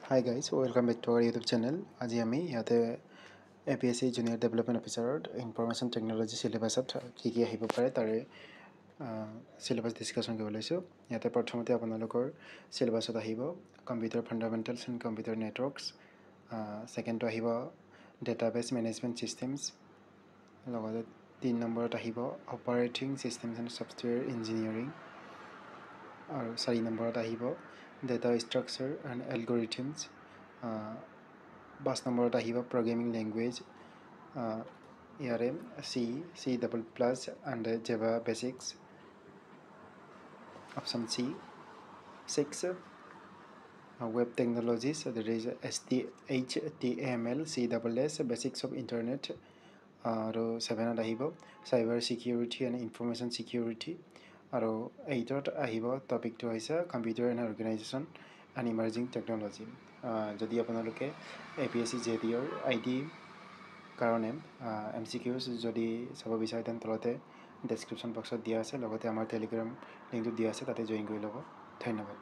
Hi guys, welcome back to our YouTube channel. আজি আমি ইয়াতে APSC জুনিয়ৰ ডেভেলপমেণ্ট অফিচাৰত ইনফৰমেশ্যন টেকন'লজি চিলেবাছত কি কি আহিব পাৰে তাৰে চিলেবাছ ডিছকাশ্যন কৰিব লৈছোঁ। ইয়াতে প্ৰথমতে আপোনালোকৰ চিলেবাছত আহিব computer fundamentals and computer networks, ছেকেণ্ডটো আহিব ডেটাবেছ মেনেজমেণ্ট ছিষ্টেমছ, লগতে 3 নম্বৰত আহিব operating systems and software engineering, আৰু 4 নম্বৰত আহিব ডেটা ষ্ট্ৰাকচাৰ এণ্ড এলগৰিথমছ, 5 নম্বৰত আহিব প্ৰগ্ৰেমিং লেংগুৱেজ, ইয়াৰে C++ and Java basics, option C, 6 web technologies, that is HTML, CSS, basics of internet, আৰু 7ত আহিব cyber security and information security, আৰু 8ত আহিব টপিকটো হৈছে computer and organisation and emerging technology. যদি আপোনালোকে APSC JDৰ ID কাৰণে MCQs যদি চাব বিচাৰে তেন্তে তলতে ডেছক্ৰিপশ্যন বক্সত দিয়া আছে, লগতে আমাৰ টেলিগ্ৰাম লিংকটো দিয়া আছে, তাতে জইন কৰি ল'ব। ধন্যবাদ।